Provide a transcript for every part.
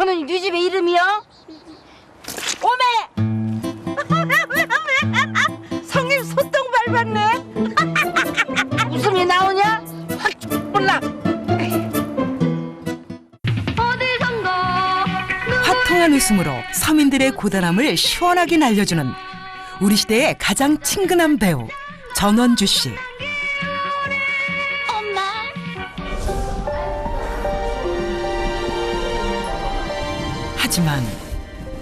그러면 네 집의 이름이요? 오메! 성님 소똥 밟았네. 웃음이 나오냐? 확 몰라. 화통한 웃음으로 서민들의 고단함을 시원하게 날려주는 우리 시대의 가장 친근한 배우 전원주 씨. 하지만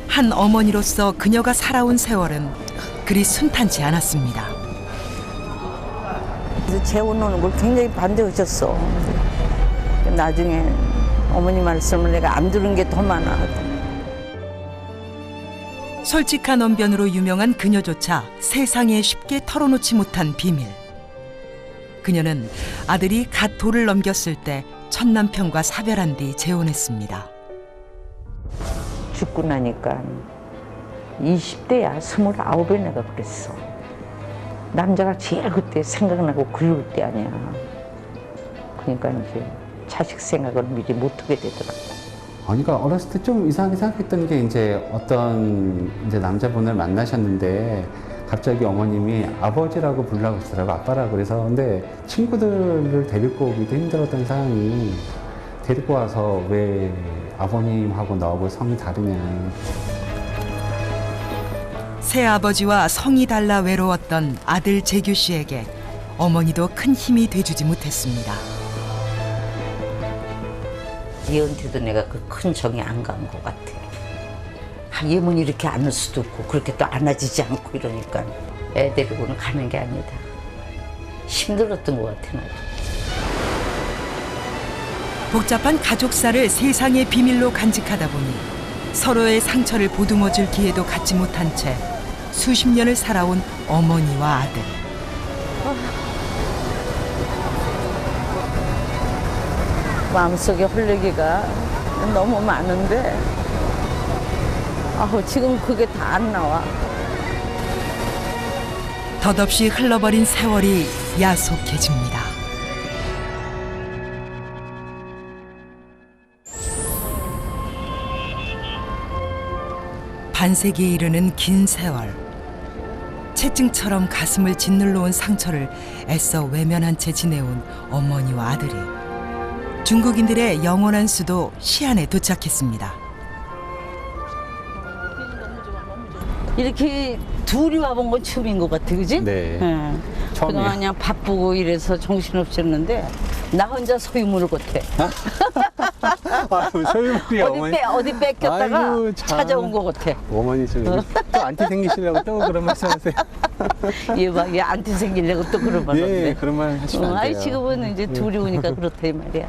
한 어머니로서 그녀가 살아온 세월은 그리 순탄치 않았습니다. 재혼하는 걸 굉장히 반대하셨어. 나중에 어머니 말씀을 내가 안 들은 게 더 많아. 솔직한 언변으로 유명한 그녀조차 세상에 쉽게 털어놓지 못한 비밀. 그녀는 아들이 갓 돌을 넘겼을 때 첫 남편과 사별한 뒤 재혼했습니다. 죽고 나니까 20대야 29에 내가 그랬어. 남자가 제일 그때 생각나고 그리울 때 아니야. 그러니까 이제 자식 생각을 미리 못하게 되더라고. 그러니까 어렸을 때 좀 이상하게 생각했던 게 이제 어떤 이제 남자분을 만나셨는데 갑자기 어머님이 아버지라고 부르라고 하시더라고, 아빠라고. 그래서 근데 친구들을 데리고 오기도 힘들었던 상황이 데리고 와서 왜 아버님하고 너하고 성이 다르냐. 새아버지와 성이 달라 외로웠던 아들 재규 씨에게 어머니도 큰 힘이 돼주지 못했습니다. 얘한테도 내가 그 큰 정이 안 간 것 같아. 얘는 이렇게 안을 수도 없고 그렇게 또 안아지지 않고 이러니까 애 데리고는 가는 게 아니다. 힘들었던 것 같아 나도. 복잡한 가족사를 세상의 비밀로 간직하다 보니 서로의 상처를 보듬어줄 기회도 갖지 못한 채 수십 년을 살아온 어머니와 아들. 마음속에 홀리기가 너무 많은데 지금 그게 다 안 나와. 덧없이 흘러버린 세월이 야속해집니다. 반세기에 이르는 긴 세월. 채증처럼 가슴을 짓눌러 온 상처를 애써 외면한 채 지내온 어머니와 아들이 중국인들의 영원한 수도 시안에 도착했습니다. 이렇게 둘이 와본 건 처음인 것 같아, 그지? 네. 처음이에요. 그동안 그냥 바쁘고 이래서 정신없었는데 나 혼자 소유물을 못해. 소유물이 어디 뺏겼다가 아이고, 참. 찾아온 것 같아. 어머니 좀 또 안티 생기시려고 또 그런 말씀 하세요. 얘 안티 생기려고 또 그런 말 하는데. 예, 그런 말 하시면 안 돼요. 아이 지금은 이제 둘이 오니까 그렇다 이 말이야.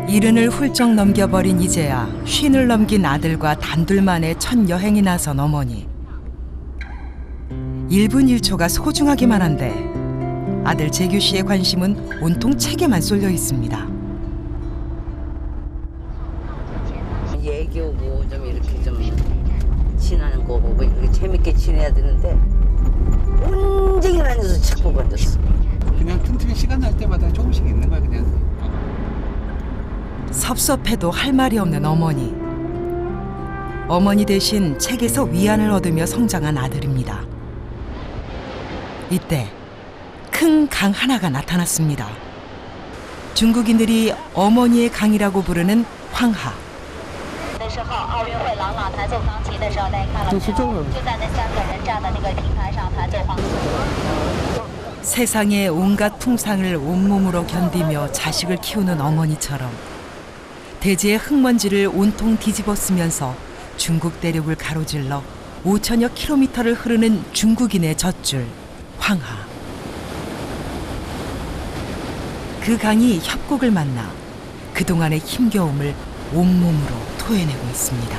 이른을 훌쩍 넘겨버린 이제야 쉰을 넘긴 아들과 단둘만의 첫 여행이 나선 어머니. 1분 1초가 소중하기만 한데 아들 재규 씨의 관심은 온통 책에만 쏠려 있습니다. 얘기 오고 좀 이렇게 좀 지나는 거 보고 이렇게 재밌게 지내야 되는데 온종일 앉아서 책 보고 앉았어. 그냥 틈틈이 시간 날 때마다 조금씩 있는 거야 그냥. 섭섭해도 할 말이 없는 어머니. 어머니 대신 책에서 위안을 얻으며 성장한 아들입니다. 이때 큰 강 하나가 나타났습니다. 중국인들이 어머니의 강이라고 부르는 황하. 세상의 온갖 풍상을 온몸으로 견디며 자식을 키우는 어머니처럼 대지의 흙먼지를 온통 뒤집어 쓰면서 중국 대륙을 가로질러 5천여 킬로미터를 흐르는 중국인의 젖줄 황하. 그 강이 협곡을 만나 그동안의 힘겨움을 온몸으로 토해내고 있습니다.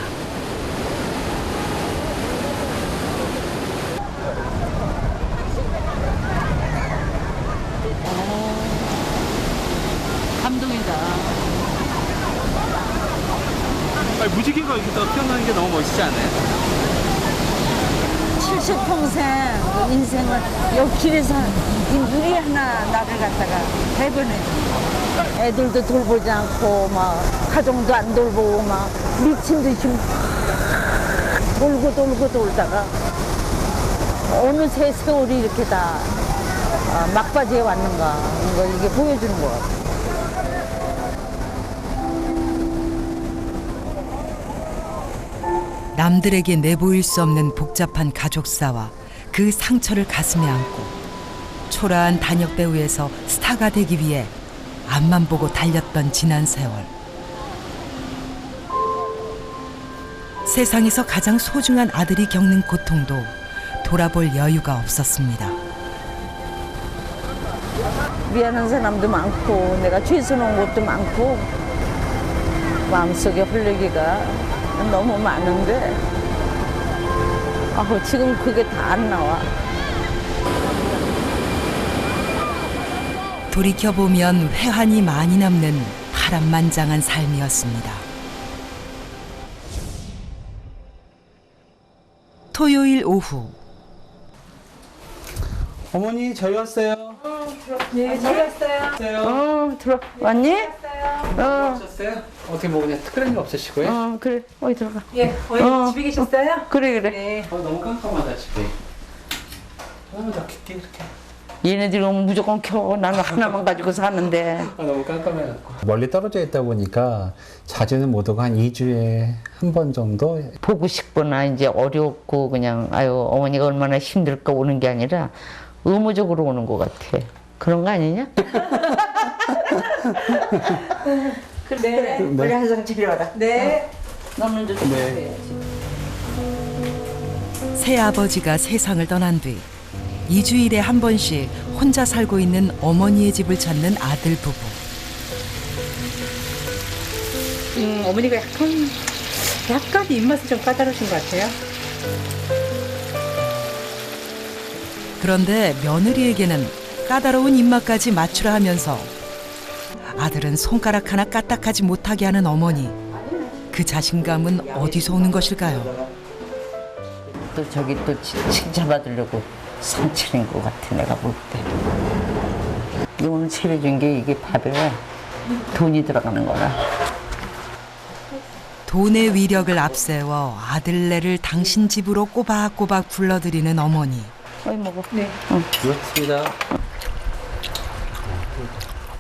감동이다. 아니, 무지개가 이렇게 더 피어나는 게 너무 멋있지 않아요? 70평생 인생을 여 길에서 이 누리 하나 나를 갖다가 해보내. 애들도 돌보지 않고 막 가정도 안 돌보고 막 미친 듯이 돌고 돌다가 어느새 세월이 이렇게 다 막바지에 왔는가 이거 이게 보여주는 것 같아요. 남들에게 내보일 수 없는 복잡한 가족사와 그 상처를 가슴에 안고 초라한 단역 배우에서 스타가 되기 위해 앞만 보고 달렸던 지난 세월. 세상에서 가장 소중한 아들이 겪는 고통도 돌아볼 여유가 없었습니다. 미안한 사람도 많고 내가 죄스러운 것도 많고 마음속에 홀리기가 너무 많은데 지금 그게 다 안 나와. 돌이켜보면 회한이 많이 남는 파란만장한 삶이었습니다. 토요일 오후 어머니 저희 왔어요. 네, 잘 왔어요. 왔니? 오셨어요? 어떻게 뭐 그냥 특별한 일 없으시고요? 그래. 어디 들어가. 예, 어머니 집에 계셨어요? 그래. 네. 너무 깜깜하다 집에. 나 켤게 이렇게. 얘네들이 오면 무조건 켜. 나는 하나만 가지고 사는데. 너무 깜깜해갖고. 멀리 떨어져 있다 보니까 자주는 못 오고 한 2주에 한 번 정도. 보고 싶거나 이제 어렵고 그냥 아유 어머니가 얼마나 힘들까 오는 게 아니라 의무적으로 오는 것 같아. 그런 거 아니냐? 그래. 우리 한상 차려라. 네. 너는 좀 네. 새아버지가 세상을 떠난 뒤 2주일에 한 번씩 혼자 살고 있는 어머니의 집을 찾는 아들 부부. 어머니가 약간 입맛이 좀 까다로우신 것 같아요. 그런데 며느리에게는 까다로운 입맛까지 맞추라 하면서 아들은 손가락 하나 까딱하지 못하게 하는 어머니. 그 자신감은 어디서 오는 것일까요? 또 저기 또 칭찬받으려고 상처인 것 같아 내가 볼 때. 오늘 차려준 게 이게 밥에 돈이 들어가는 거라. 돈의 위력을 앞세워 아들네를 당신 집으로 꼬박꼬박 불러들이는 어머니. 어이 먹어. 네. 그렇습니다.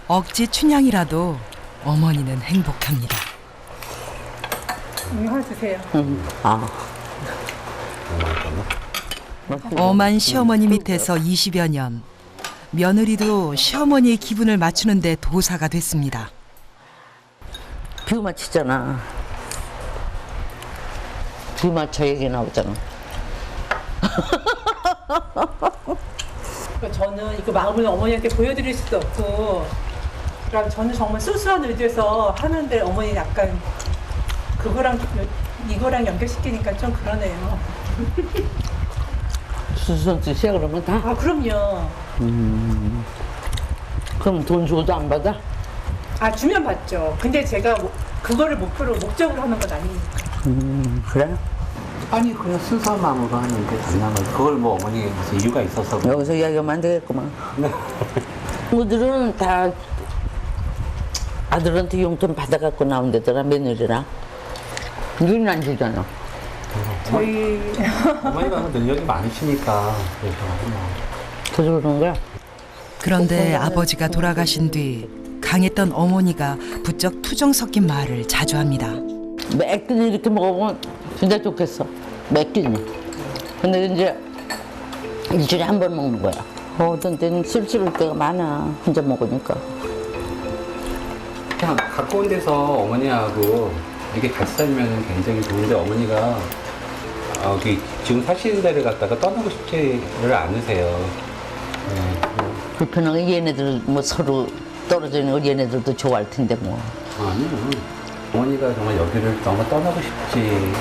억지 춘향이라도 어머니는 행복합니다. 하나 주세요. 아. 엄한 시어머니 밑에서 20여 년. 며느리도 시어머니의 기분을 맞추는 데 도사가 됐습니다. 뷰 맞추잖아. 뷰 맞춰 얘기 나오잖아. 저는 이거 마음을 어머니한테 보여드릴 수도 없고, 그럼 저는 정말 수수한 의도에서 하는데 어머니 약간 그거랑 이거랑 연결시키니까 좀 그러네요. 수선 뜻이야 그러면 다? 아, 그럼요. 그럼 돈 줘도 안 받아? 아, 주면 받죠. 근데 제가 그거를 목적으로 하는 건 아니니까. 그래? 아니 그냥 순수한 마음으로 하는데 장난을 그걸 뭐 어머니 무슨 이유가 있어서 여기서 이야기하면 안 되겠구만. 친구들은 다 아들한테 용돈 받아갖고 나온다더라 며느리랑. 니는 안 주잖아. 저희 어머니가 능력이 많으시니까 그래서 그래서 그런 거야? 그런데 아버지가 돌아가신 뒤 강했던 어머니가 부쩍 투정 섞인 말을 자주 합니다. 매 끼니 이렇게 먹으면 진짜 좋겠어. 매 끼니. 근데 이제 일주일에 한 번 먹는 거야. 어떤 때는 쓸쓸할 때가 많아. 혼자 먹으니까. 그냥 가까운 데서 어머니하고 이렇게 같이 살면 굉장히 좋은데 어머니가 지금 사시는 데를 갖다가 떠나고 싶지를 않으세요. 불편하게 얘네들 뭐 서로 떨어져 있는 걸 얘네들도 좋아할 텐데 뭐. 아니요. 어머니가 정말 여기를 너무 떠나고 싶지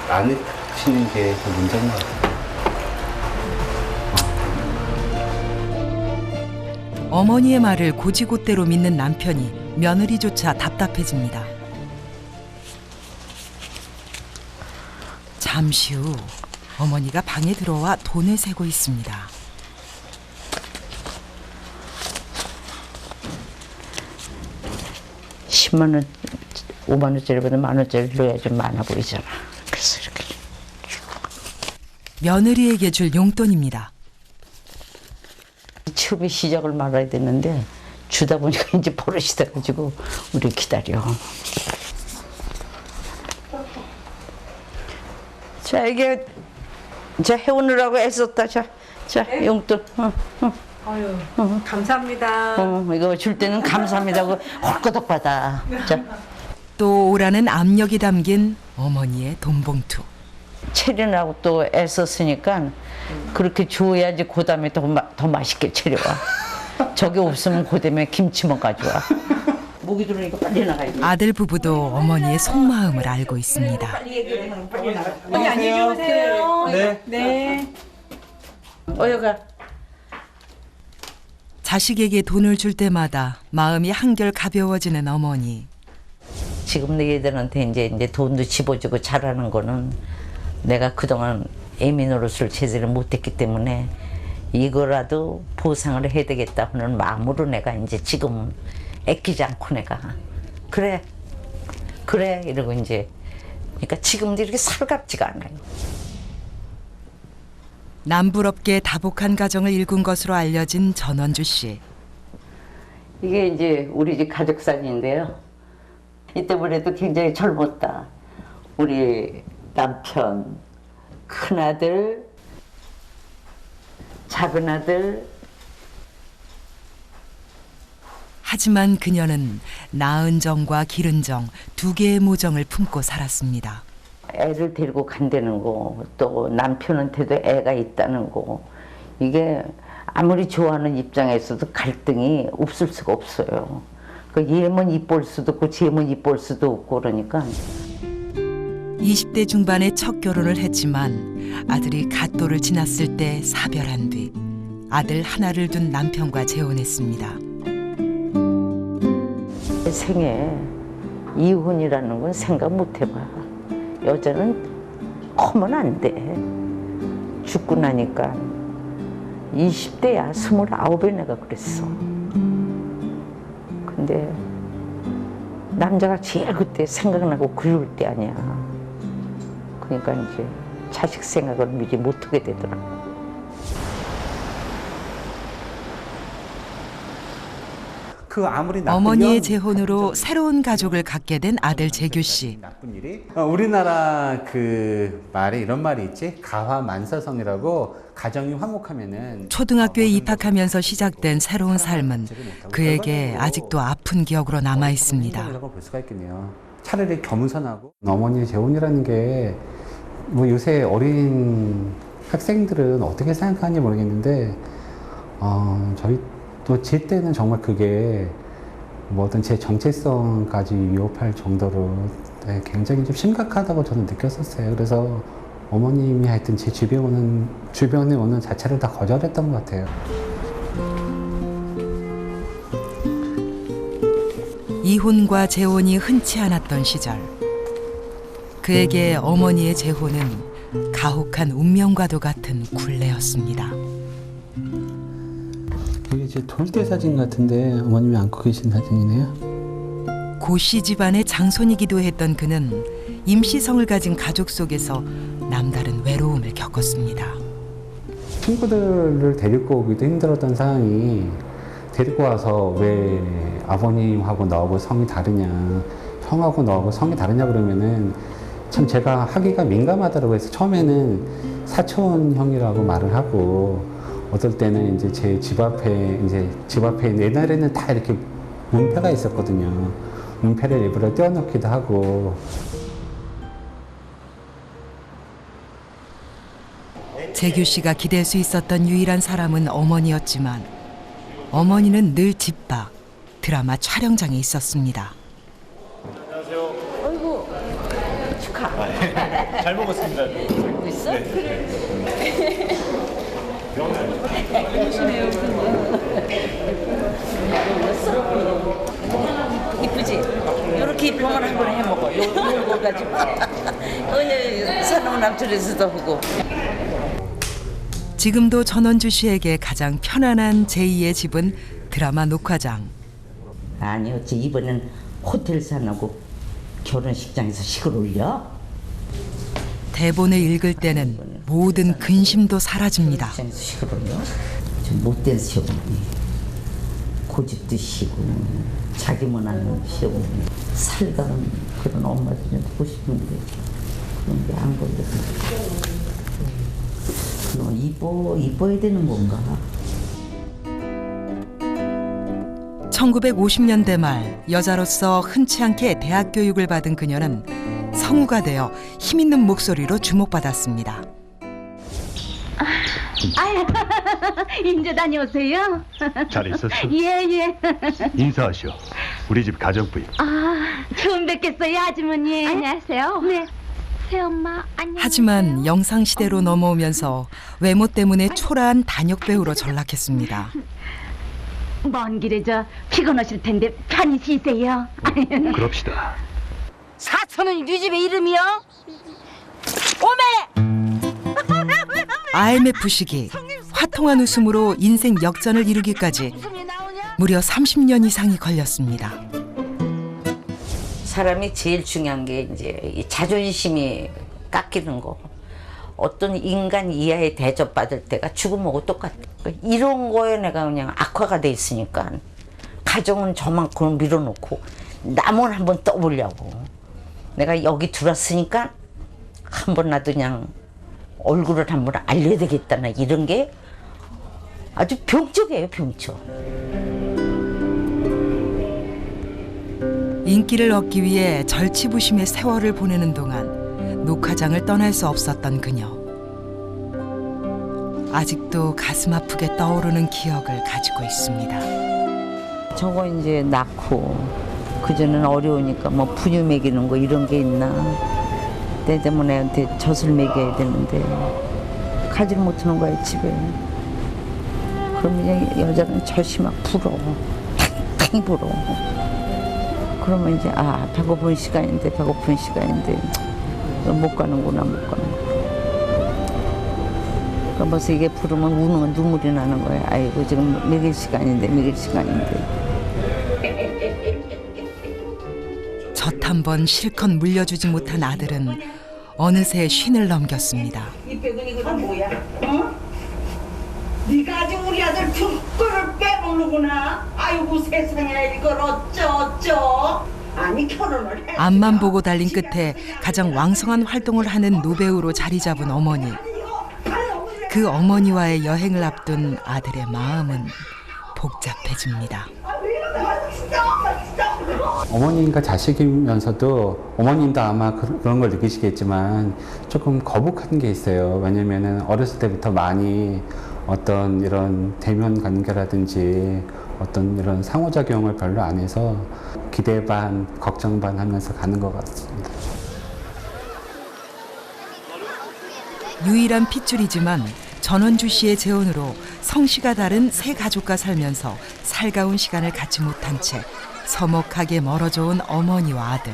않으시는 게 더 문제인 것 같아요. 어머니의 말을 고지고대로 믿는 남편이 며느리조차 답답해집니다. 잠시 후 어머니가 방에 들어와 돈을 세고 있습니다. 10만 원, 5만 원짜리보다 10,000원짜리 넣어야 좀 많아 보이잖아. 그래서 이렇게. 며느리에게 줄 용돈입니다. 취업의 시작을 말아야 되는데 주다 보니까 이제 버릇이 돼가지고 우리 기다려. 자, 이게 자 해오느라고 애썼다. 자 용돈. 아유, 감사합니다. 이거 줄 때는 감사합니다고 헐거덕 받아. 자, 또 오라는 압력이 담긴 어머니의 돈봉투. 체리나고 또 애썼으니까 그렇게 줘야지 그 다음에 더 맛있게 체려와. 저게 없으면 그 다음에 김치만 가져와. 목이 들으니까 빨리 나가야지. 아들 부부도 어머니의 속마음을 알고 있습니다. 언니 안녕히 주무세요. 네. 네. 어여가. 자식에게 돈을 줄 때마다 마음이 한결 가벼워지는 어머니. 지금 내 애들한테 이제 돈도 집어주고 잘하는 거는 내가 그동안 애미 노릇을 제대로 못했기 때문에 이거라도 보상을 해야 되겠다 하는 마음으로 내가 이제 지금은 애끼지 않고 내가 그래 이러고 이제 그러니까 지금도 이렇게 살갑지가 않아요. 남부럽게 다복한 가정을 일군 것으로 알려진 전원주 씨. 이게 이제 우리 집 가족 사진인데요. 이때만 해도 굉장히 젊었다. 우리 남편, 큰아들, 작은아들. 하지만 그녀는 낳은 정과 기른 정 두 개의 모정을 품고 살았습니다. 애를 데리고 간다는 거, 또 남편한테도 애가 있다는 거, 이게 아무리 좋아하는 입장에서도 갈등이 없을 수가 없어요. 그 얘만 이쁠 수도 없고 쟤만 이쁠 수도 없고 그러니까. 20대 중반에 첫 결혼을 했지만 아들이 갓도를 지났을 때 사별한 뒤 아들 하나를 둔 남편과 재혼했습니다. 생에 이혼이라는 건 생각 못 해봐. 여자는 하면 안 돼. 죽고 나니까 20대야 29에 내가 그랬어. 근데 남자가 제일 그때 생각나고 그리울 때 아니야. 그러니까 이제 자식 생각을 미리 못하게 되더라고. 그 아무리 나쁜 어머니의 년, 재혼으로 새로운 가족을 갖게 된 아들 재규 씨. 나쁜 일이 우리나라 그 말에 이런 말이 있지, 가화만사성이라고. 가정이 화목하면은 초등학교에 입학하면서 시작된 새로운 삶은 그에게 아직도 아픈 기억으로 남아 있습니다. 볼 수가 있겠네요. 차라리 겸손하고. 어머니의 재혼이라는 게 뭐 요새 어린 학생들은 어떻게 생각하는지 모르겠는데 저희 또 제 때는 정말 그게 뭐든 제 정체성까지 위협할 정도로 굉장히 좀 심각하다고 저는 느꼈었어요. 그래서 어머님이 하여튼 제 주변에 오는 자체를 다 거절했던 것 같아요. 이혼과 재혼이 흔치 않았던 시절. 그에게 어머니의 재혼은 가혹한 운명과도 같은 굴레였습니다. 이게 이제 돌대 사진 같은데 어머님이 안고 계신 사진이네요. 고씨 집안의 장손이기도 했던 그는 임시성을 가진 가족 속에서 남다른 외로움을 겪었습니다. 친구들을 데리고 오기도 힘들었던 상황이, 데리고 와서 왜 아버님하고 너하고 성이 다르냐, 형하고 너하고 성이 다르냐 그러면은 참 제가 하기가 민감하더라고요. 그래서 처음에는 사촌 형이라고 말을 하고, 어떨 때는 이제 제 집 앞에 옛날에는 다 이렇게 문패가 있었거든요. 문패를 일부러 떼어놓기도 하고. 재규 씨가 기댈 수 있었던 유일한 사람은 어머니였지만 어머니는 늘 집 밖 드라마 촬영장에 있었습니다. 어이구 축하. 잘 먹었습니다. 먹고 있어? 이쁘지? 이렇게 이쁘면 한 번에 해 먹어. 요거 가지고. 오늘 산업 남촌에서도 하고. 지금도 전원주 씨에게 가장 편안한 제2의 집은 드라마 녹화장. 아니요, 이번엔 호텔 사나고 결혼식장에서 식을 올려? 대본을 읽을 때는 모든 근심도 사라집니다. 결혼식장에서 식을 올려? 좀 못된 시어머니. 고집도 시고 자기만 하는 시어머니. 살가운 그런 엄마도 좀 보고 싶은데 그런 게 안 걸려서. 이뻐야 되는 건가? 1950년대 말 여자로서 흔치 않게 대학 교육을 받은 그녀는 성우가 되어 힘있는 목소리로 주목받았습니다. 아유, 인제 다녀오세요. 잘 있었어? 예. 인사하시오. 우리 집 가정부인. 아, 처음 뵙겠어요, 아주머니. 안녕하세요. 네. 새엄마, 안녕. 하지만 영상시대로 넘어오면서 외모 때문에 초라한 단역 배우로 전락했습니다. 먼 길에 피곤하실 텐데 편히 쉬세요. 그럽시다. 사촌은 네 집의 이름이요? 오메! IMF 시기 화통한 웃음으로 인생 역전을 이루기까지 무려 30년 이상이 걸렸습니다. 사람이 제일 중요한 게 이제 이 자존심이 깎이는 거. 어떤 인간 이하에 대접받을 때가 죽음하고 똑같아. 이런 거에 내가 그냥 악화가 돼 있으니까 가정은 저만큼 밀어놓고 남은 한번 떠보려고. 내가 여기 들어왔으니까 한 번 나도 그냥 얼굴을 한번 알려야 되겠다나 이런 게 아주 병적이에요, 병적. 인기를 얻기 위해 절치부심의 세월을 보내는 동안 녹화장을 떠날 수 없었던 그녀. 아직도 가슴 아프게 떠오르는 기억을 가지고 있습니다. 저거 이제 낳고 그전에는 어려우니까 뭐 분유 먹이는 거 이런 게 있나. 내 때문에 애한테 젖을 먹여야 되는데 가지를 못하는 거야 집에. 그럼 이제 여자는 젖이 막 불어. 탕 불어. 그러면 이제 배고픈 시간인데 못 가는구나. 그럼 벌써 이게 부르면 우는 건 눈물이 나는 거야. 아이고 지금 먹일 시간인데. 젖 한 번 실컷 물려주지 못한 아들은 어느새 쉰을 넘겼습니다. 이 백은 이거는 뭐야? 어? 네가 아직 우리 아들 뒷골을 빼먹는구나. 아이고 세상에 이걸 어쩌. 아니 결혼을 해. 앞만 보고 달린 끝에 가장 왕성한 활동을 하는 노배우로 자리 잡은 어머니. 그 어머니와의 여행을 앞둔 아들의 마음은 복잡해집니다. 어머님과 자식이면서도 어머님도 아마 그런 걸 느끼시겠지만 조금 거북한 게 있어요. 왜냐면은 어렸을 때부터 많이 어떤 이런 대면 관계라든지 어떤 이런 상호작용을 별로 안 해서 기대 반, 걱정 반 하면서 가는 것 같습니다. 유일한 핏줄이지만 전원주 씨의 재혼으로 성씨가 다른 세 가족과 살면서 살가운 시간을 갖지 못한 채 서먹하게 멀어져 온 어머니와 아들.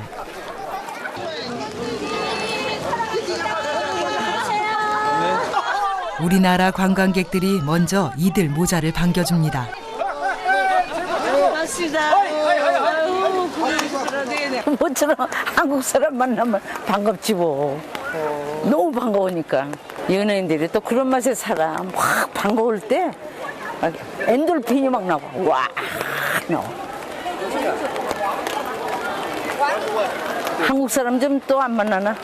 우리나라 관광객들이 먼저 이들 모자를 반겨줍니다. 뭐처럼 한국 사람 만나면 반갑지 뭐. 너무 반가우니까. 연예인들이 또 그런 맛에 살아. 확 반가울 때 막 엔돌핀이 막 나와. 와 나와. 한국 사람 좀 또 안 만나나?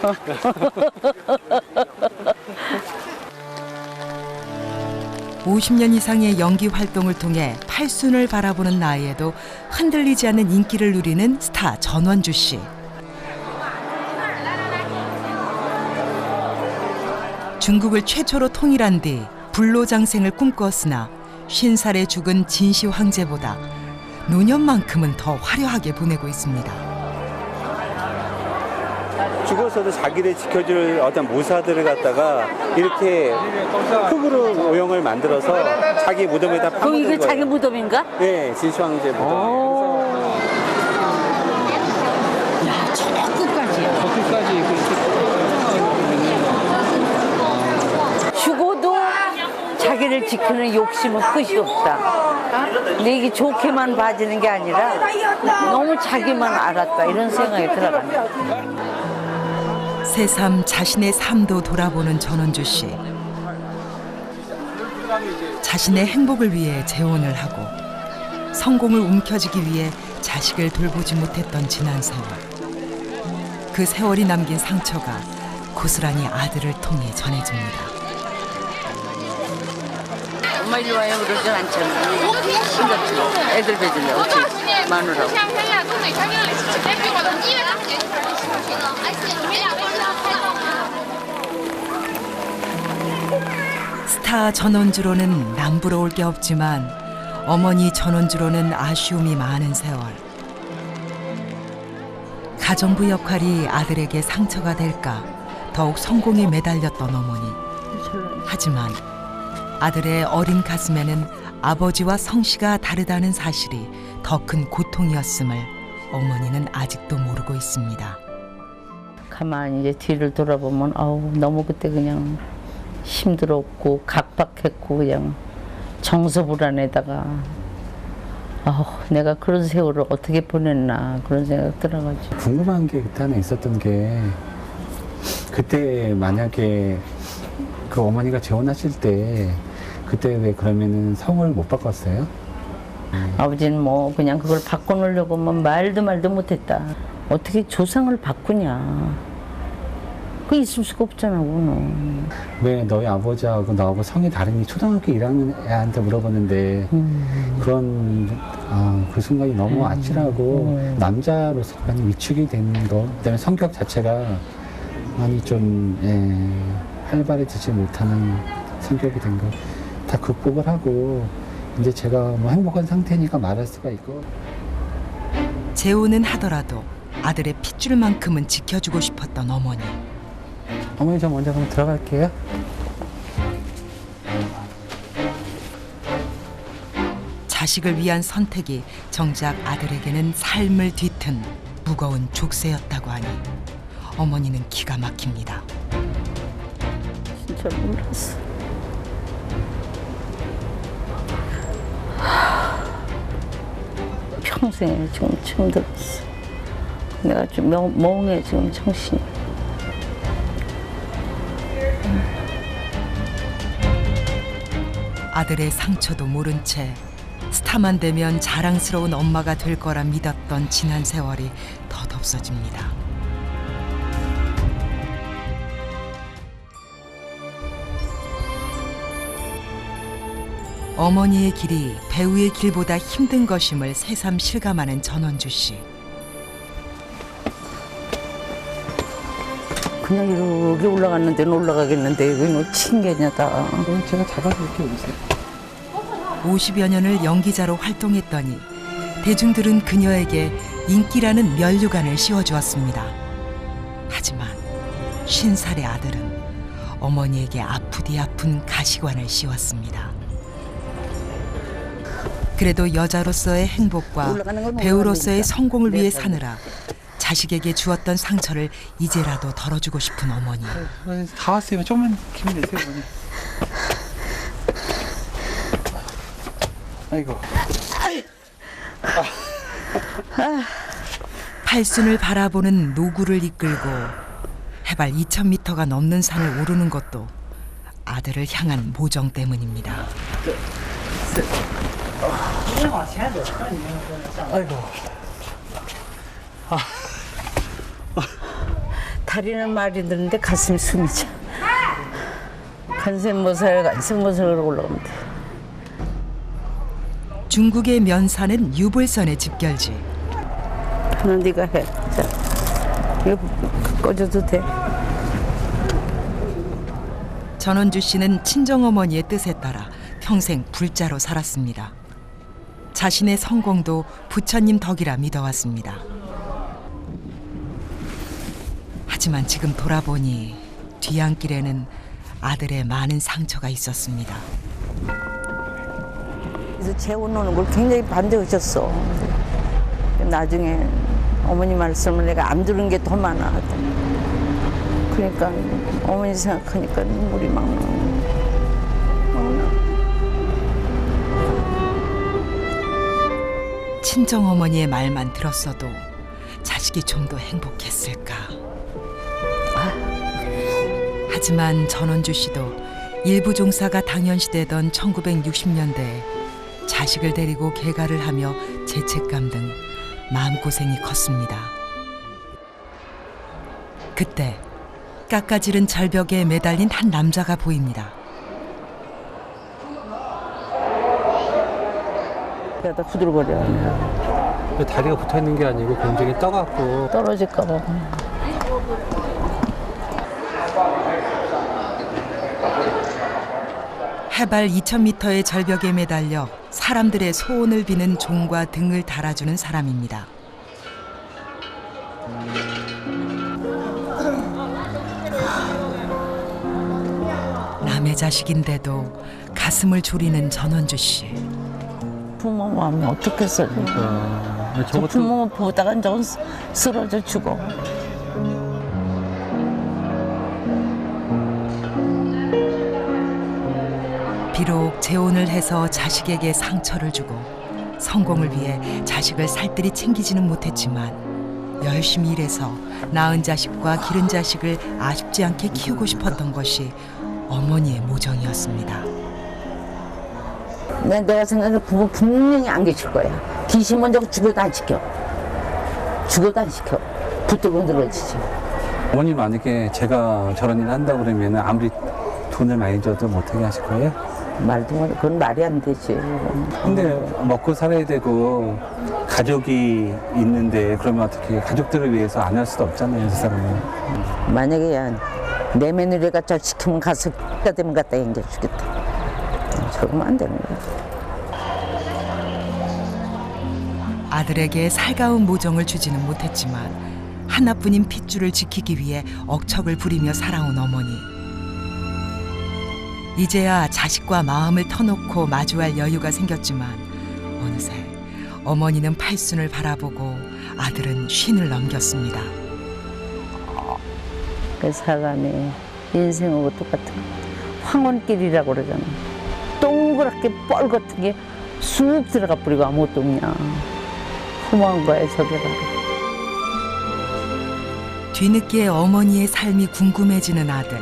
50년 이상의 연기 활동을 통해 팔순을 바라보는 나이에도 흔들리지 않는 인기를 누리는 스타 전원주 씨. 중국을 최초로 통일한 뒤 불로장생을 꿈꾸었으나 50살에 죽은 진시 황제보다 노년만큼은 더 화려하게 보내고 있습니다. 죽어서도 자기를 지켜줄 어떤 무사들을 갖다가 이렇게 흙으로 모형을 만들어서 자기 무덤에다 파묻은 거예요. 이게 자기 무덤인가? 네, 진시 황제 무덤. 야, 저 끝까지야. 죽어도 자기 자기를 지키는 욕심은 끝이 없다. 근데 이게 좋게만 봐지는 게 아니라 너무 자기만 알았다 이런 생각이 들어간다. 새삼 자신의 삶도 돌아보는 전원주 씨. 자신의 행복을 위해 재혼을 하고 성공을 움켜쥐기 위해 자식을 돌보지 못했던 지난 세월. 그 세월이 남긴 상처가 고스란히 아들을 통해 전해집니다. 엄마 이리 와요 그러진 않잖아. 혼자지. 애들 배줄래 어찌 마누라고. 스타 전원주로는 남부러울 게 없지만 어머니 전원주로는 아쉬움이 많은 세월. 가정부 역할이 아들에게 상처가 될까 더욱 성공에 매달렸던 어머니. 하지만 아들의 어린 가슴에는 아버지와 성씨가 다르다는 사실이 더 큰 고통이었음을 어머니는 아직도 모르고 있습니다. 가만히 이제 뒤를 돌아보면 아우 너무 그때 그냥 힘들었고 각박했고 그냥 정서불안에다가 아우 내가 그런 세월을 어떻게 보냈나 그런 생각 들어가지고. 궁금한 게 그때 하나 있었던 게 그때 만약에 그 어머니가 재혼하실 때 그때 왜 그러면은 성을 못 바꿨어요? 아버지는 뭐 그냥 그걸 바꿔놓으려고 뭐 말도 못했다. 어떻게 조상을 바꾸냐. 그 있을 수가 없잖아 그거는. 왜 너희 아버지하고 너하고 성이 다르니 초등학교 1학년 애한테 물어보는데 그런 그 순간이 너무 아찔하고 남자로서 많이 위축이 되는 거 그다음에 성격 자체가 많이 좀 활발해지지 못하는 성격이 된 거 다 극복을 하고 이제 제가 뭐 행복한 상태니까 말할 수가 있고. 재혼은 하더라도 아들의 핏줄만큼은 지켜주고 싶었던 어머니. 어머니 저 먼저 그럼 들어갈게요. 자식을 위한 선택이 정작 아들에게는 삶을 뒤튼 무거운 족쇄였다고 하니 어머니는 기가 막힙니다. 진짜 몰랐어. 평생에 지금 처음 들었어. 내가 좀 멍해 지금 정신이. 아들의 상처도 모른 채 스타만 되면 자랑스러운 엄마가 될 거라 믿었던 지난 세월이 덧없어집니다. 어머니의 길이 배우의 길보다 힘든 것임을 새삼 실감하는 전원주 씨. 그냥 이렇게 올라갔는 데는 올라가겠는데 왜 너 칭게냐다. 그럼 제가 잡아줄게 오세요. 50여 년을 연기자로 활동했더니 대중들은 그녀에게 인기라는 면류관을 씌워주었습니다. 하지만 50살의 아들은 어머니에게 아프디 아픈 가시관을 씌웠습니다. 그래도 여자로서의 행복과 배우로서의 성공을 위해 사느라 자식에게 주었던 상처를 이제라도 덜어주고 싶은 어머니. 다 왔어요. 조금만 힘 내세요, 어머니. 아이고. 팔순을 바라보는 노구를 이끌고 해발 2000m가 넘는 산을 오르는 것도 아들을 향한 모정 때문입니다. 아이고. 다리는 말이 드는데 가슴이 숨이 차. 간센모살 올라갑니다. 중국의 면사는 유불선의 집결지. 하나 네가 해. 자, 이거 꺼줘도 돼. 전원주 씨는 친정어머니의 뜻에 따라 평생 불자로 살았습니다. 자신의 성공도 부처님 덕이라 믿어왔습니다. 하지만 지금 돌아보니 뒤안길에는 아들의 많은 상처가 있었습니다. 그래서 재혼하는 걸 굉장히 반대하셨어. 나중에 어머니 말씀을 내가 안 들은 게 더 많아. 그러니까 어머니 생각하니까 눈물이 막 나. 친정어머니의 말만 들었어도 자식이 좀 더 행복했을까. 하지만 전원주 씨도 일부 종사가 당연시되던 1960년대에 자식을 데리고 개가를 하며 죄책감 등 마음고생이 컸습니다. 그때 깎아지른 절벽에 매달린 한 남자가 보입니다. 그러다 후들거려. 다리가 붙어 있는 게 아니고 굉장히 떠갖고 떨어질까 봐. 해발 2000m의 절벽에 매달려 사람들의 소원을 비는 종과 등을 달아주는 사람입니다. 남의 자식인데도 가슴을 졸이는 전원주 씨. 부모 마음이 어떻겠어요. 저 부모 보다가 저건 쓰러져 죽어. 비록 재혼을 해서 자식에게 상처를 주고 성공을 위해 자식을 살뜰히 챙기지는 못했지만 열심히 일해서 낳은 자식과 기른 자식을 아쉽지 않게 키우고 싶었던 것이 어머니의 모정이었습니다. 내가 생각해 부모 분명히 안 계실 거야. 귀신 먼저 죽어도 안 시켜. 죽어도 안 시켜. 붙들고 늘어지지. 어머니 만약에 제가 저런 일을 한다고 그러면 아무리 돈을 많이 줘도 못하게 하실 거예요? 말도 못해. 그건 말이 안 되지. 근데 먹고 살아야 되고 가족이 있는데 그러면 어떻게 가족들을 위해서 안 할 수도 없잖아요, 그 사람은. 만약에 야, 내 며느리가 잘 시키면 가서 X가 되면 갖다 연결주겠다. 저러면 안 되는 거야. 아들에게 살가운 모정을 주지는 못했지만 하나뿐인 핏줄을 지키기 위해 억척을 부리며 살아온 어머니. 이제야 자식과 마음을 터놓고 마주할 여유가 생겼지만 어느새 어머니는 팔순을 바라보고 아들은 쉰을 넘겼습니다. 그 사람이 인생하고 똑같은 거. 황혼길이라고 그러잖아. 동그랗게 뻘 같은 게 쑥 들어가 버리고 아무것도 없냐. 험한 거야, 저게 바로. 뒤늦게 어머니의 삶이 궁금해지는 아들.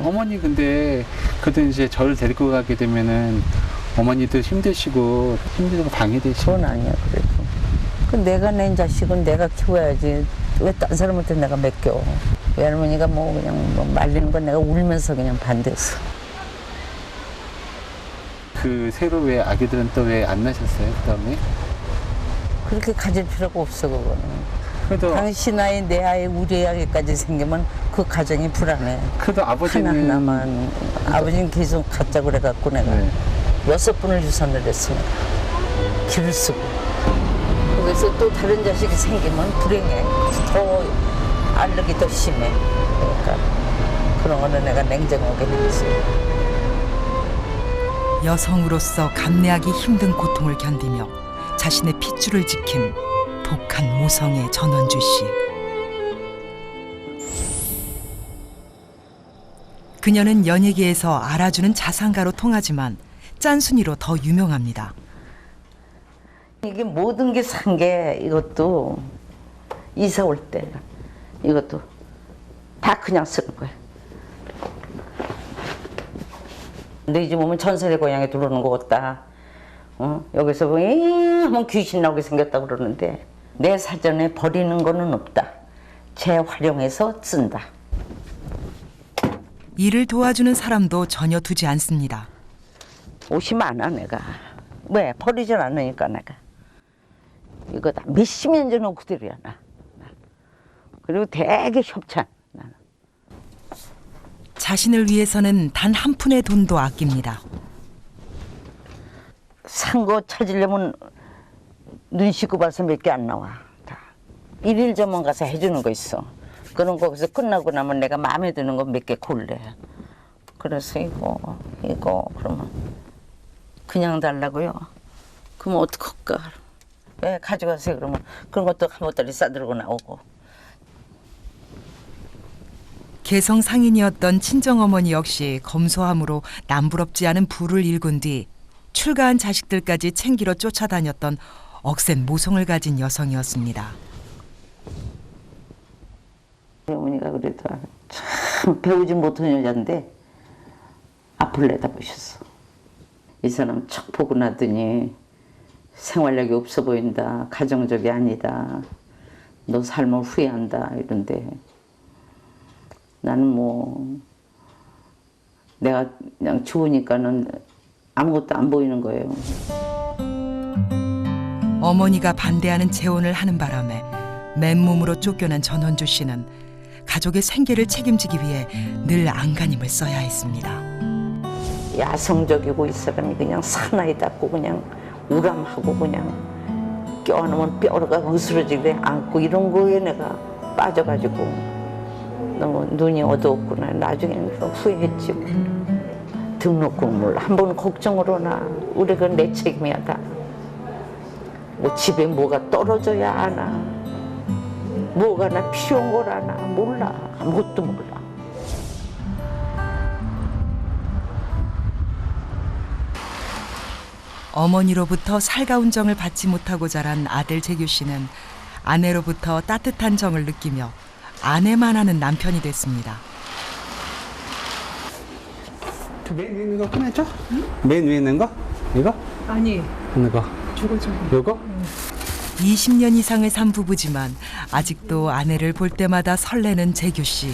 어머니 근데 그래도 이제 저를 데리고 가게 되면은 어머니도 힘드시고 방해되시고. 그건 아니야, 그래도. 그 내가 낸 자식은 내가 키워야지. 왜 딴 사람한테 내가 맡겨. 외할머니가 뭐 그냥 뭐 말리는 건 내가 울면서 그냥 반대했어. 그 새로 왜 아기들은 또 왜 안 낳으셨어요, 그 다음에? 그렇게 가질 필요가 없어, 그거는. 그래도 당신 아이, 내 아이, 우리 아이까지 생기면 그 가정이 불안해. 그래도 아버지는 하나하나만. 아버지는 계속 갖자 그래갖고 내가 네. 6번을 유산을 했어. 길을 쓰고. 그래서 또 다른 자식이 생기면 불행해. 더 알력이 더 심해. 그러니까 그런 거는 내가 냉정하게 했지. 여성으로서 감내하기 힘든 고통을 견디며 자신의 핏줄을 지킨 독한 모성의 전원주 씨. 그녀는 연예계에서 알아주는 자상가로 통하지만 짠순이로 더 유명합니다. 이게 모든 게 산 게 이것도 이사 올 때 이것도 다 그냥 쓰는 거야. 너희 집 오면 전설의 고향에 들어오는 거 같다. 여기서 보면 한번 귀신 나오게 생겼다 그러는데 내 사전에 버리는 거는 없다. 재활용해서 쓴다. 이를 도와주는 사람도 전혀 두지 않습니다. 옷이 많아 내가. 왜? 버리질 않으니까 내가. 이거 다 몇십 년 전 옷들이야 나. 그리고 되게 협찬 나는. 자신을 위해서는 단 한 푼의 돈도 아낍니다. 산 거 찾으려면 눈 씻고 봐서 몇 개 안 나와. 다. 일일 전문 가서 해주는 거 있어. 그런 거기서 끝나고 나면 내가 마음에 드는 거 몇 개 골래. 그래서 이거 그러면 그냥 달라고요. 그럼 어떡할까? 왜 가져가세요 그러면 그런 것도 한 보따리 싸들고 나오고. 개성 상인이었던 친정어머니 역시 검소함으로 남부럽지 않은 부를 일군 뒤 출가한 자식들까지 챙기러 쫓아다녔던 억센 모성을 가진 여성이었습니다. 어머니가 그래도 참 배우지 못한 여잔데 앞을 내다보셨어. 이 사람 척 보고 나더니 생활력이 없어 보인다. 가정적이 아니다. 너 삶을 후회한다. 이런데 나는 뭐 내가 그냥 좋으니까는 아무것도 안 보이는 거예요. 어머니가 반대하는 재혼을 하는 바람에 맨몸으로 쫓겨난 전원주 씨는 가족의 생계를 책임지기 위해 늘 안간힘을 써야 했습니다. 야성적이고 이 사람이 그냥 사나이 닦고 그냥 우람하고 그냥 껴안으면 뼈가 으스러지게 안고 이런 거에 내가 빠져가지고 너무 눈이 어두웠구나. 나중에는 후회했지. 등록금을 한 번 걱정을 하나. 우리가 내 책임이야 다. 뭐 집에 뭐가 떨어져야 하나. 뭐가 나 필요한 걸 아나. 몰라. 아무것도 몰라. 어머니로부터 살가운 정을 받지 못하고 자란 아들 재규 씨는 아내로부터 따뜻한 정을 느끼며 아내만 하는 남편이 됐습니다. 맨 위에 있는 거 꺼내줘? 응? 맨 위에 있는 거? 이거? 아니, 어느 거? 요거? 20년 이상을 산 부부지만 아직도 아내를 볼 때마다 설레는 재규 씨.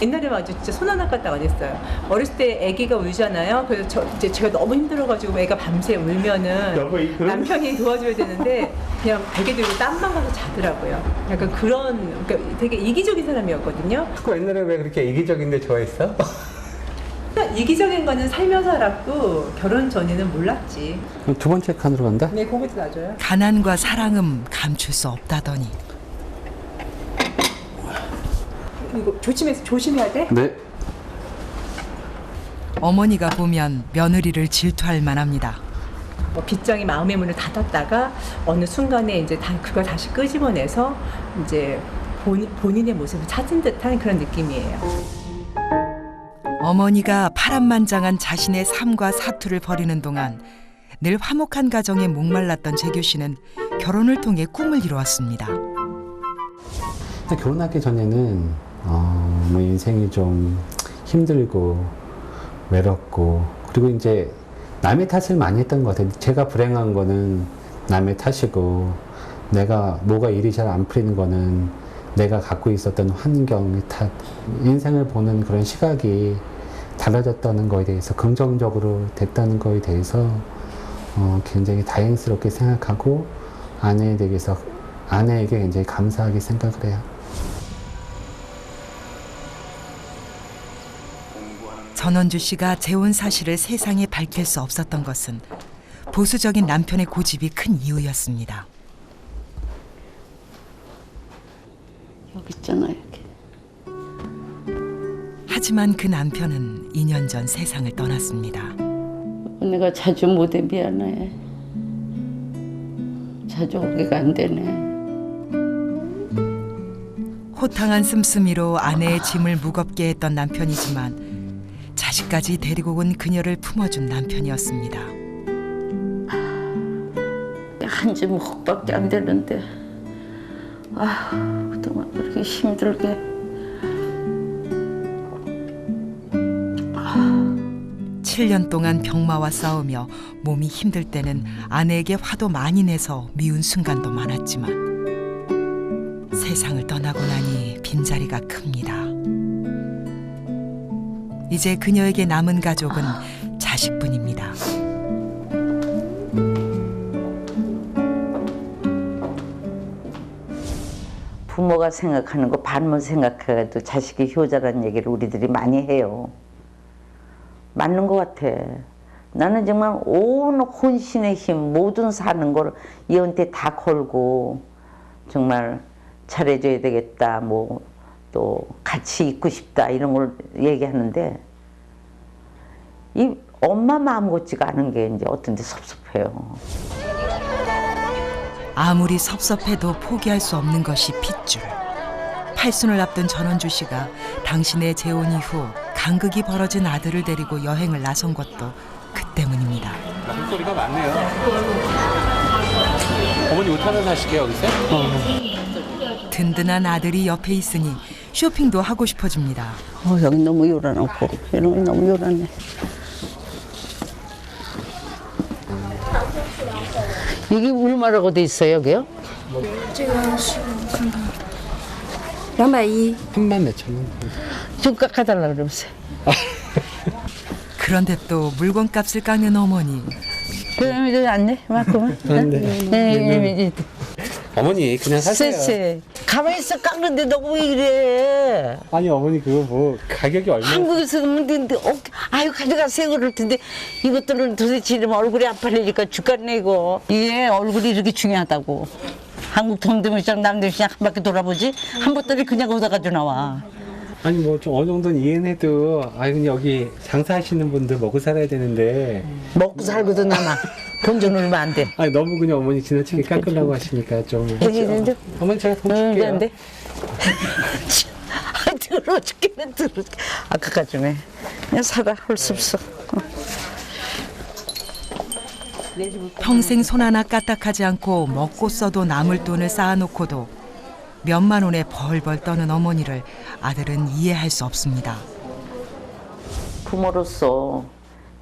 옛날에 아주 진짜 손 하나 까딱 안 했어요. 어렸을 때 아기가 울잖아요. 그래서 이제 제가 너무 힘들어가지고 애가 밤새 울면은 남편이 도와줘야 되는데 그냥 베개 들고 땀만 가서 자더라고요. 약간 그런, 그러니까 되게 이기적인 사람이었거든요. 그 옛날에 왜 그렇게 이기적인데 좋아했어? 이기적인 거는 살면서 알았고 결혼 전에는 몰랐지. 그럼 두 번째 칸으로 간다? 네, 거기서 놔줘요. 가난과 사랑은 감출 수 없다더니. 이거 조심해야 돼? 네. 어머니가 보면 며느리를 질투할 만합니다. 뭐 빗장이 마음의 문을 닫았다가 어느 순간에 이제 그걸 다시 끄집어내서 이제 본인의 모습을 찾은 듯한 그런 느낌이에요. 어머니가 파란만장한 자신의 삶과 사투를 벌이는 동안 늘 화목한 가정에 목말랐던 재규 씨는 결혼을 통해 꿈을 이루었습니다. 결혼하기 전에는 뭐 인생이 좀 힘들고 외롭고 그리고 이제 남의 탓을 많이 했던 것 같아요. 제가 불행한 거는 남의 탓이고 내가 뭐가 일이 잘 안 풀리는 거는 내가 갖고 있었던 환경의 탓. 인생을 보는 그런 시각이 달라졌다는 거에 대해서 긍정적으로 됐다는 거에 대해서 굉장히 다행스럽게 생각하고 아내에게 굉장히 감사하게 생각을 해요. 전원주 씨가 재혼 사실을 세상에 밝힐 수 없었던 것은 보수적인 남편의 고집이 큰 이유였습니다. 여기 있잖아, 여기. 하지만 그 남편은 2년 전 세상을 떠났습니다. 내가 자주 못해 미안해. 자주 오기가 안 되네. 호탕한 씀씀이로 아내의 짐을 무겁게 했던 남편이지만 자식까지 데리고 온 그녀를 품어준 남편이었습니다. 한 짐 흙밖에 안 되는데 그동안 그렇게 힘들게 7년 동안 병마와 싸우며 몸이 힘들 때는 아내에게 화도 많이 내서 미운 순간도 많았지만 세상을 떠나고 나니 빈자리가 큽니다. 이제 그녀에게 남은 가족은 자식뿐입니다. 부모가 생각하는 거 반만 생각해도 자식이 효자라는 얘기를 우리들이 많이 해요. 맞는 것 같아. 나는 정말 온 혼신의 힘, 모든 사는 걸 얘한테 다 걸고 정말 잘해줘야 되겠다, 뭐 또 같이 있고 싶다 이런 걸 얘기하는데 이 엄마 마음 같지가 않은 게 이제 어떤 데 섭섭해요. 아무리 섭섭해도 포기할 수 없는 것이 핏줄. 팔순을 앞둔 전원주 씨가 당신의 재혼 이후 간극이 벌어진 아들을 데리고 여행을 나선 것도 그 때문입니다. 목소리가 많네요. 어머니 옷 하나 사시게 여기서? 든든한 아들이 옆에 있으니 쇼핑도 하고 싶어집니다. 여기 너무 요란하고 이런 게 너무 요란해. 이게 얼마라고 돼 있어요, 여기요? 220 3만 몇천 원. 좀 깎아달라 그러면서요. 그런데 또 물건값을 깎는 어머니. 그럼 이제 안 돼? 맞구만. 안 돼. 네. 어머니 그냥 사세요. 쎄쎄. 가만히 있어 깎는데 너 왜 이래? 아니 어머니 그거 뭐 가격이 얼마? 한국에서 그러면 아유 가져가세요 그럴 텐데 이것들은 도대체 이러면 얼굴이 아파지니까 죽겠네 이거. 이게 얼굴이 이렇게 중요하다고. 한국 동대문시장 남대문시장 한 바퀴 돌아보지 한 번더리 그냥 오다 가지고 나와. 아니 뭐 좀 어느 정도는 이해는 해도 아니 여기 장사하시는 분들 먹고 살아야 되는데 먹고 살고도 남아. 돈 좀 얼마 안 돼. 아니 너무 그냥 어머니 지나치게 깎으려고 하시니까 좀. 어머니 제가 돈 응, 줄게요. 안 돼. 더러워 죽겠네, 더러워 죽겠네. 아까까지네. 그냥 살아, 할 수 없어. 평생 손 하나 까딱하지 않고 먹고 써도 남을 돈을 쌓아놓고도 몇만 원에 벌벌 떠는 어머니를 아들은 이해할 수 없습니다. 부모로서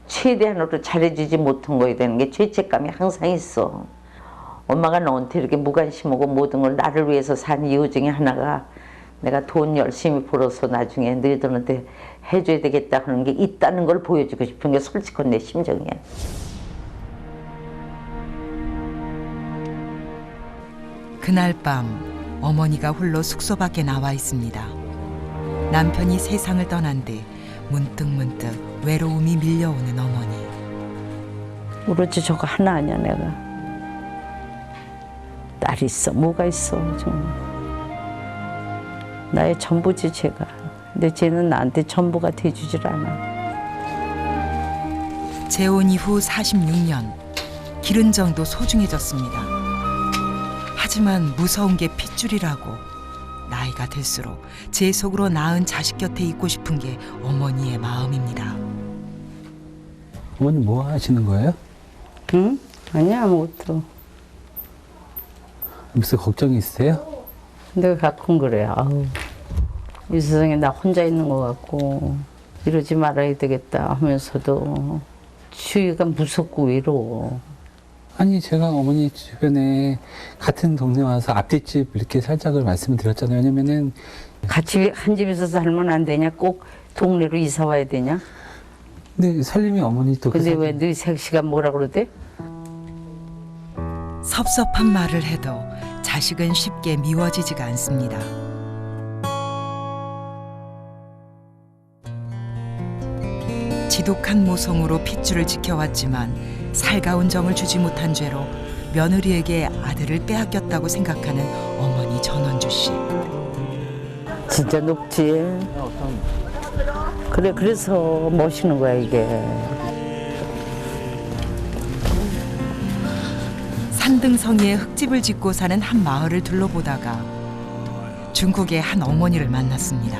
최대한으로 잘해주지 못한 거에 대한 게 죄책감이 항상 있어. 엄마가 너한테 이렇게 무관심하고 모든 걸 나를 위해서 산 이유 중에 하나가 내가 돈 열심히 벌어서 나중에 너희들한테 해줘야 되겠다 하는 게 있다는 걸 보여주고 싶은 게 솔직한 내 심정이야. 그날 밤 어머니가 홀로 숙소 밖에 나와 있습니다. 남편이 세상을 떠난 뒤 문득문득 외로움이 밀려오는 어머니. 오로지 저거 하나 아니야 내가. 딸이 있어 뭐가 있어 정말. 나의 전부지 쟤가. 근데 쟤는 나한테 전부가 돼주질 않아. 재혼 이후 46년 기른 정도 소중해졌습니다. 하지만 무서운 게 핏줄이라고 나이가 들수록 제 속으로 낳은 자식 곁에 있고 싶은 게 어머니의 마음입니다. 어머니 뭐 하시는 거예요? 응? 아니야 아무것도. 무슨 걱정이 있으세요? 내가 가끔 그래. 아우, 이 세상에 나 혼자 있는 것 같고 이러지 말아야 되겠다 하면서도 주위가 무섭고 외로워. 아니 제가 어머니 주변에 같은 동네 와서 앞뒷집 이렇게 살짝을 말씀드렸잖아요. 왜냐면은 같이 한 집에서 살면 안 되냐? 꼭 동네로 이사 와야 되냐? 근데 살림이 어머니 또. 근데 왜 너희 색시가 뭐라 그러대? 섭섭한 말을 해도 자식은 쉽게 미워지지가 않습니다. 지독한 모성으로 핏줄을 지켜왔지만 살가운 정을 주지 못한 죄로 며느리에게 아들을 빼앗겼다고 생각하는 어머니 전원주 씨. 진짜 높지. 그래 그래서 멋있는 거야 이게. 산등성이에 흙집을 짓고 사는 한 마을을 둘러보다가 중국의 한 어머니를 만났습니다.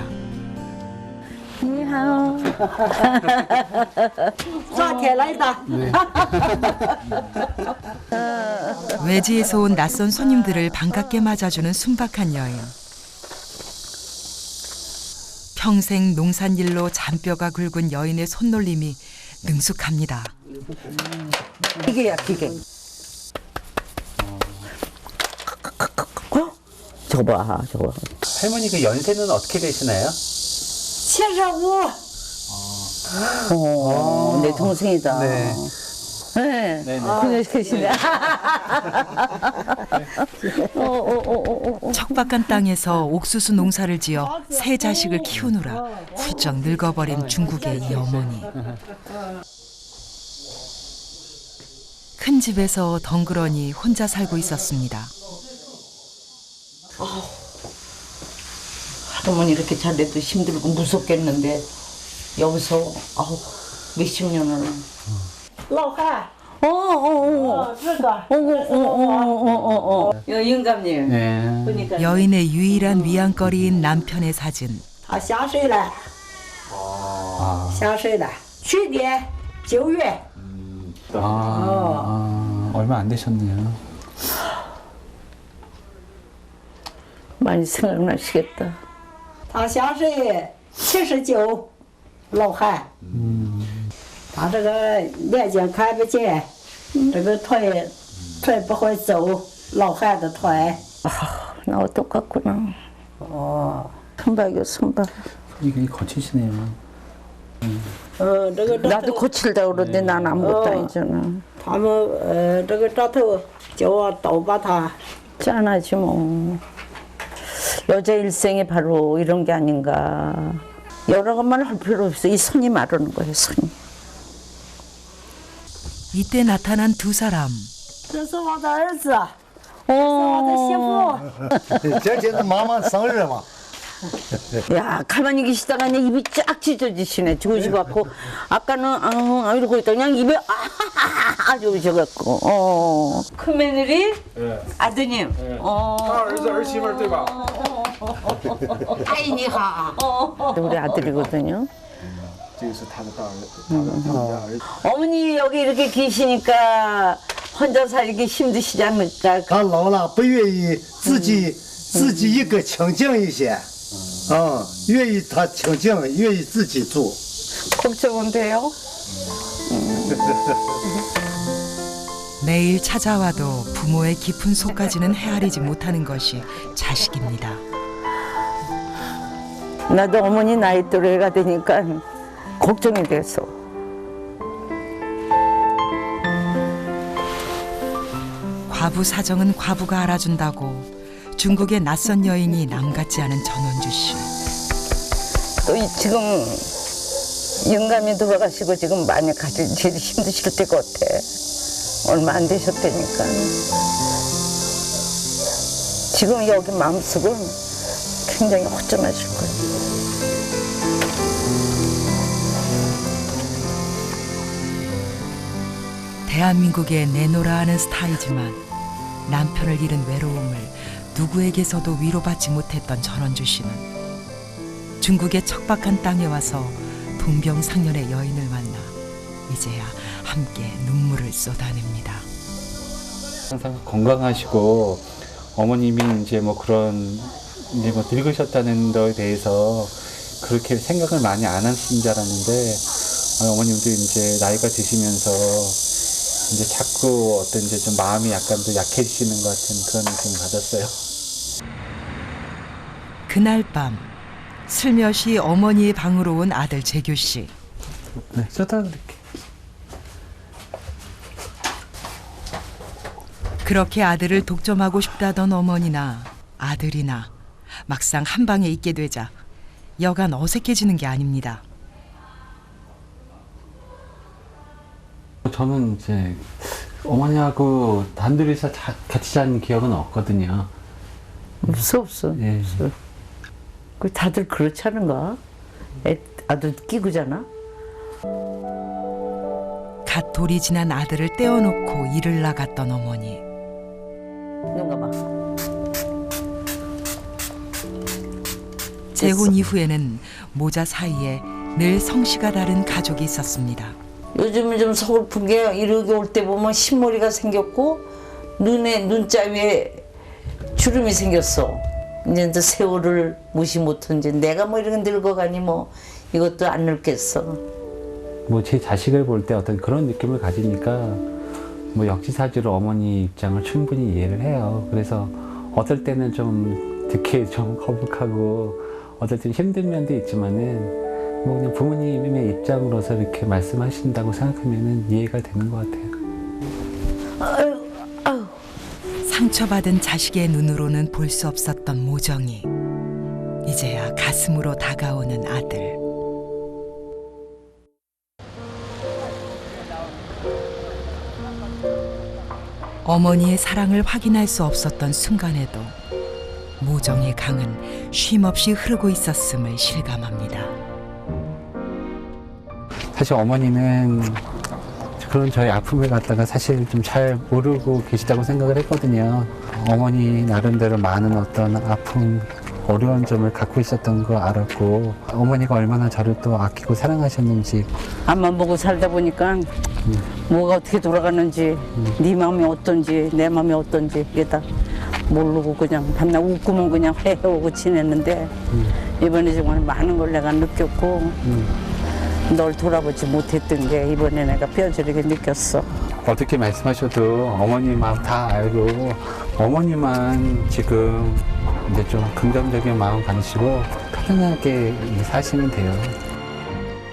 외지에서 온 낯선 손님들을 반갑게 맞아주는 순박한 여인. 평생 농산일로 잔뼈가 굵은 여인의 손놀림이 능숙합니다. 기계야 기계. 저거 봐 저거. 할머니 그 연세는 어떻게 되시나요? 75. 내 동생이다. 네. 네. 그냥 계시네. 척박한 땅에서 옥수수 농사를 지어 세 자식을 키우느라 훌쩍 늙어버린 중국의 이 어머니. 큰 집에서 덩그러니 혼자 살고 있었습니다. 하루만 이렇게 잘해도 힘들고 무섭겠는데 여기서 몇십 년을. 영감님. 네. 그러니까 여인의 유일한 위안거리인 남편의 사진. 想睡了，想睡了。去年9月 얼마 안 되셨네요. 많이 생각나시겠다. 他乡是79老汉，他这个眼睛看不见，这个腿不会走，老汉的腿。 나와 똑같구나. 선박이요, 선박. 이게 거치시네요. 这个 나도 고칠다 그러는데 난 아무것도 아니잖아. 他们这个扎头叫我倒把他。 짠하지 뭐. 여자 일생이 바로 이런 게 아닌가. 여러 것만 할 필요 없어. 이 손이 말하는 거예요, 손이. 이때 나타난 두 사람. 这是我的儿子，这是我的媳妇。这就是妈妈生日嘛。 야, 가만히 계시다가 그냥 입이 쫙 찢어지시네. 좋으셔갖고. 아까는, 이러고 있다. 그냥 입에, 좋으셔갖고. 큰 며느리? 네. 아드님? 네. 他儿子儿媳妇对吧？ 아이, 니하. 우리 아들이거든요. 这个是他的大儿子，他们家儿子。 어머니 여기 이렇게 계시니까 혼자 살기 힘드시지 않을까? 他老了不愿意自己一个清静一些，愿意他清静，愿意自己住。 걱정은 돼요? 매일 찾아와도 부모의 깊은 속까지는 헤아리지 못하는 것이 자식입니다. 나도 어머니 나이 또래가 되니까 걱정이 돼서. 과부 사정은 과부가 알아준다고 중국의 낯선 여인이 남 같지 않은 전원주 씨. 또 지금 영감이 돌아가시고 지금 많이 제일 힘드실 때 같아. 얼마 안 되셨다니까. 지금 여기 마음속은 굉장히 허전하실 거예요. 대한민국에 내놓으라 하는 스타이지만 남편을 잃은 외로움을 누구에게서도 위로받지 못했던 전원주 씨는 중국의 척박한 땅에 와서 동병상련의 여인을 만나 이제야 함께 눈물을 쏟아냅니다. 항상 건강하시고 어머님이 이제 뭐 그런 이제 뭐 늙으셨다는 거에 대해서 그렇게 생각을 많이 안 하신 줄 알았는데 어머님도 이제 나이가 드시면서 이제 자꾸 어떤 이제 좀 마음이 약간 더 약해지시는 것 같은 그런 느낌을 받았어요. 그날 밤 슬며시 어머니의 방으로 온 아들 재규 씨. 네, 쏟아드릴게. 그렇게 아들을 독점하고 싶다던 어머니나 아들이나 막상 한 방에 있게 되자 여간 어색해지는 게 아닙니다. 저는 이제 어머니하고 단둘이서 같이 잔 기억은 없거든요. 없어. 예. 그 다들 그렇지 않은가? 아들 끼고 자나? 갓 돌이 지난 아들을 떼어놓고 일을 나갔던 어머니. 눈 감아. 재혼 이후에는 모자 사이에 늘 성씨가 다른 가족이 있었습니다. 요즘은 좀 서글픈 게 이렇게 올 때 보면 흰머리가 생겼고 눈자 위에 주름이 생겼어. 이제 세월을 무시 못한 이제 내가 뭐 이렇게 늙어가니 뭐 이것도 안 늙겠어. 뭐 제 자식을 볼 때 어떤 그런 느낌을 가지니까 뭐 역지사지로 어머니 입장을 충분히 이해를 해요. 그래서 어떨 때는 좀 듣기에 좀 거북하고 어떨 때는 힘든 면도 있지만은 뭐 그냥 부모님의 입장으로서 이렇게 말씀하신다고 생각하면은 이해가 되는 것 같아요. 상처받은 자식의 눈으로는 볼 수 없었던 모정이 이제야 가슴으로 다가오는 아들. 어머니의 사랑을 확인할 수 없었던 순간에도 모정의 강은 쉼없이 흐르고 있었음을 실감합니다. 사실 어머니는 그런 저희 아픔을 갖다가 사실 좀 잘 모르고 계시다고 생각을 했거든요. 어머니 나름대로 많은 어떤 아픔, 어려운 점을 갖고 있었던 거 알았고 어머니가 얼마나 저를 또 아끼고 사랑하셨는지 앞만 보고 살다 보니까 뭐가 어떻게 돌아가는지 네 마음이 어떤지 내 마음이 어떤지 이게 다 모르고 그냥 밤낮 웃고만 그냥 해오고 지냈는데 이번에 정말 많은 걸 내가 느꼈고 널 돌아보지 못했던 게 이번에 내가 뼈저리게 느꼈어. 어떻게 말씀하셔도 어머님 마음 다 알고 어머니만 지금 이제 좀 긍정적인 마음 가지시고 편안하게 사시면 돼요.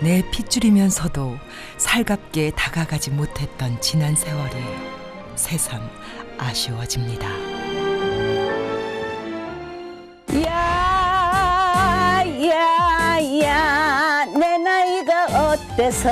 내 핏줄이면서도 살갑게 다가가지 못했던 지난 세월이 새삼 아쉬워집니다. 야야야 내 나이가 어때서